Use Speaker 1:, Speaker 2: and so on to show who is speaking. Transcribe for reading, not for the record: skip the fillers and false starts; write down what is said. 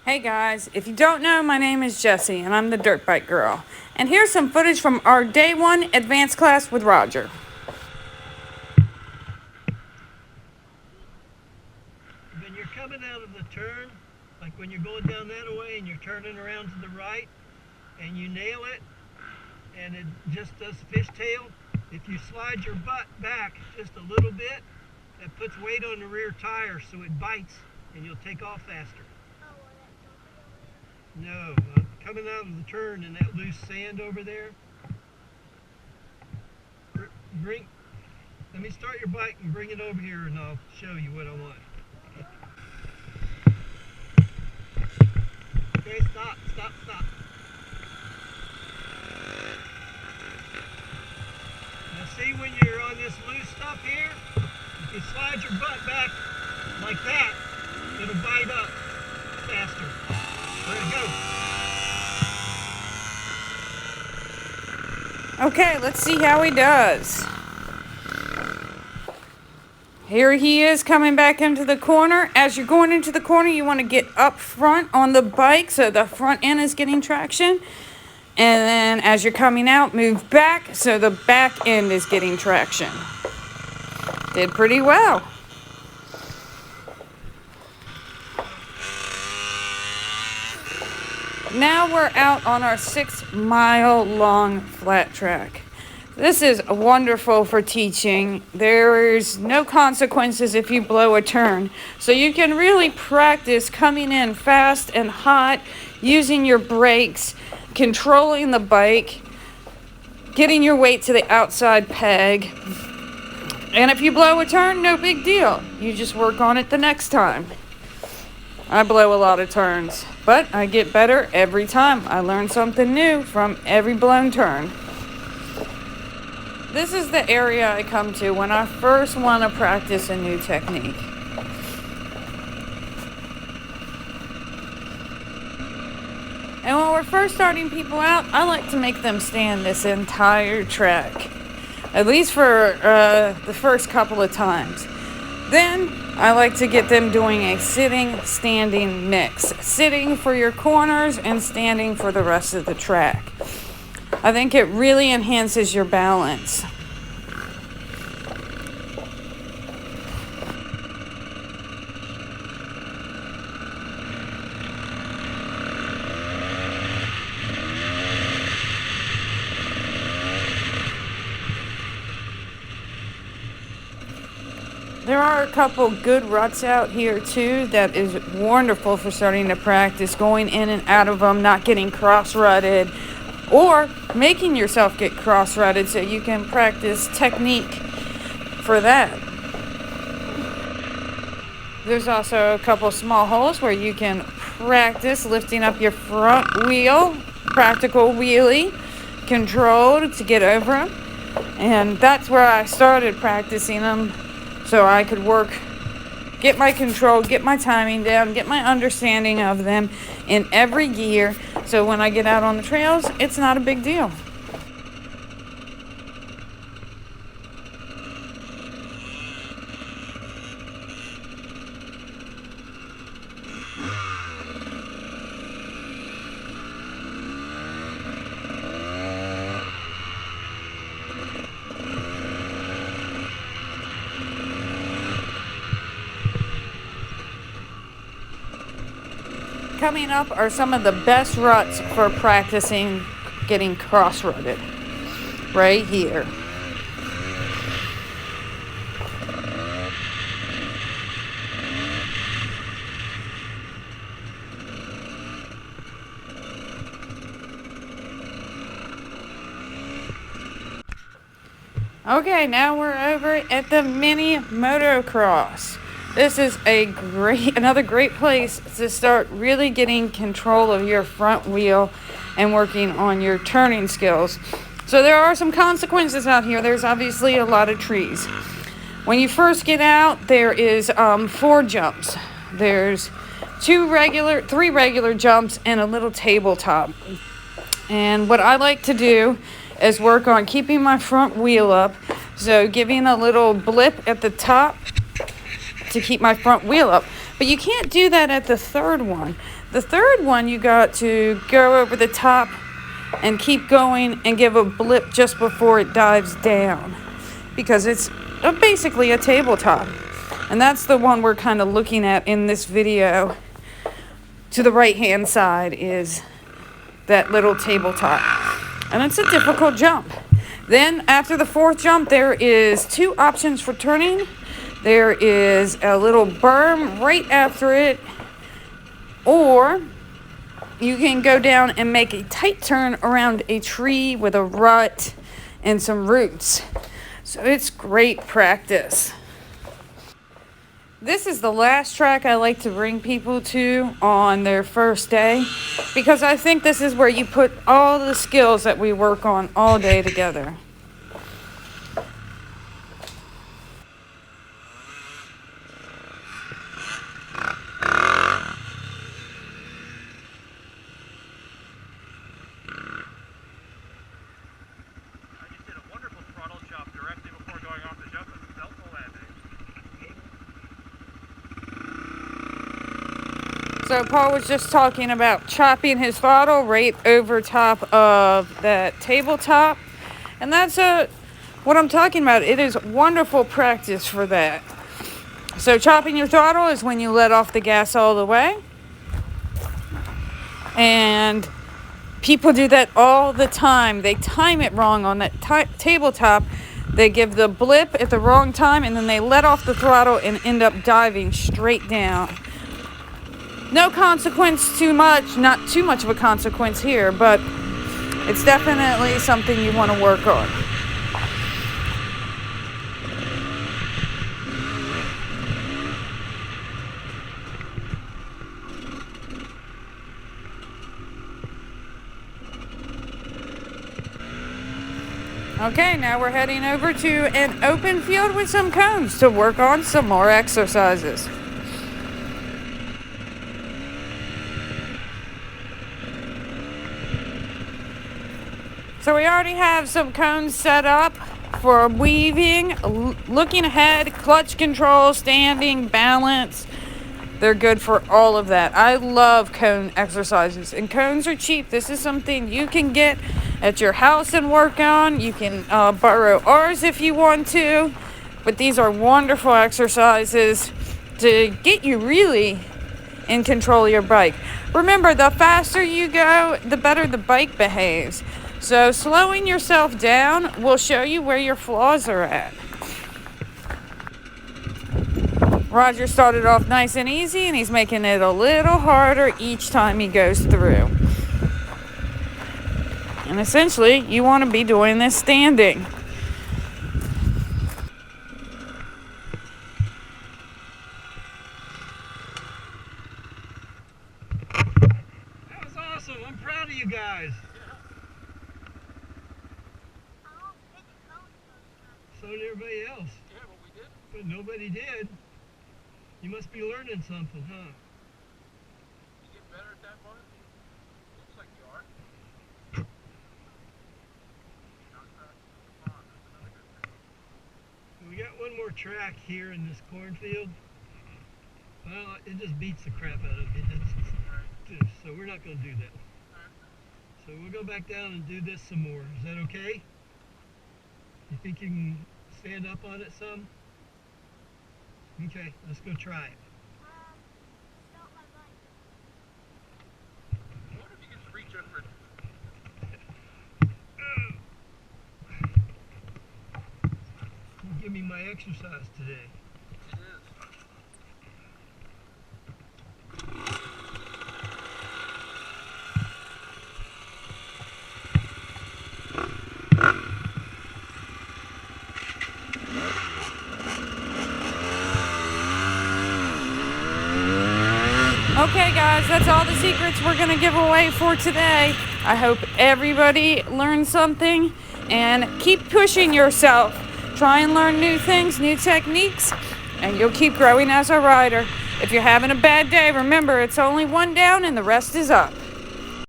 Speaker 1: Hey guys, if you don't know, my name is Jessie and I'm the Dirt Bike Girl. And here's some footage from our day one advanced class with Roger.
Speaker 2: When you're coming out of the turn, like when you're going down that way and you're turning around to the right and you nail it and it just does fishtail, if you slide your butt back just a little bit, that puts weight on the rear tire so it bites and you'll take off faster. No, coming out of the turn in that loose sand over there, let me start your bike and bring it over here and I'll show you what I want. Okay, stop. Now see when you're on this loose stuff here, if you slide your butt back like that, it'll bite up faster. There you go.
Speaker 1: Okay, let's see how he does. Here he is coming back into the corner. As you're going into the corner, you want to get up front on the bike so the front end is getting traction. And then as you're coming out, move back so the back end is getting traction. Did pretty well. Now we're out on our 6-mile long flat track. This is wonderful for teaching. There's no consequences if you blow a turn. So you can really practice coming in fast and hot, using your brakes, controlling the bike, getting your weight to the outside peg. And if you blow a turn, no big deal. You just work on it the next time. I blow a lot of turns, but I get better every time. I learn something new from every blown turn. This is the area I come to when I first want to practice a new technique. And when we're first starting people out, I like to make them stand this entire track, at least for the first couple of times. Then I like to get them doing a sitting-standing mix. Sitting for your corners and standing for the rest of the track. I think it really enhances your balance. There are a couple good ruts out here too that is wonderful for starting to practice going in and out of them, not getting cross-rutted, or making yourself get cross-rutted so you can practice technique for that. There's also a couple small holes where you can practice lifting up your front wheel, practical wheelie, controlled to get over them. And that's where I started practicing them, so I could get my control, get my timing down, get my understanding of them in every gear, so when I get out on the trails, it's not a big deal. Coming up are some of the best ruts for practicing getting cross-rutted. Right here. Okay, now we're over at the mini motocross. This is another great place to start really getting control of your front wheel and working on your turning skills. So there are some consequences out here. There's obviously a lot of trees. When you first get out, there is 4 jumps. There's 3 regular jumps and a little tabletop. And what I like to do is work on keeping my front wheel up. So giving a little blip at the top to keep my front wheel up. But you can't do that at the third one. The third one, you got to go over the top and keep going and give a blip just before it dives down, because it's basically a tabletop. And that's the one we're kind of looking at in this video. To the right hand side is that little tabletop, and it's a difficult jump. Then after the fourth jump, there is 2 options for turning. There is a little berm right after it, or you can go down and make a tight turn around a tree with a rut and some roots. So it's great practice. This is the last track I like to bring people to on their first day, because I think this is where you put all the skills that we work on all day together. So Paul was just talking about chopping his throttle right over top of that tabletop. And that's what I'm talking about. It is wonderful practice for that. So chopping your throttle is when you let off the gas all the way. And people do that all the time. They time it wrong on that tabletop. They give the blip at the wrong time, and then they let off the throttle and end up diving straight down. No consequence too much, not too much of a consequence here, but it's definitely something you want to work on. Okay, now we're heading over to an open field with some cones to work on some more exercises. So we already have some cones set up for weaving, looking ahead, clutch control, standing, balance. They're good for all of that. I love cone exercises, and cones are cheap. This is something you can get at your house and work on. You can borrow ours if you want to, but these are wonderful exercises to get you really in control of your bike. Remember, the faster you go, the better the bike behaves. So slowing yourself down will show you where your flaws are at. Roger started off nice and easy, and he's making it a little harder each time he goes through. And essentially, you want to be doing this standing.
Speaker 2: That was awesome. I'm proud of you guys. So did everybody else.
Speaker 3: Yeah, but we did.
Speaker 2: But nobody did. You must be learning something, huh?
Speaker 3: You get better at that, Mark? Looks like you are.
Speaker 2: We got one more track here in this cornfield. Well, it just beats the crap out of it. So we're not going to do that. So we'll go back down and do this some more. Is that okay? You think you can stand up on it some? Okay, let's go try it.
Speaker 3: What if you just reach under
Speaker 2: You give me my exercise today.
Speaker 3: it? Is.
Speaker 1: Okay guys, that's all the secrets we're going to give away for today. I hope everybody learned something, and keep pushing yourself. Try and learn new things, new techniques, and you'll keep growing as a rider. If you're having a bad day, remember it's only one down and the rest is up.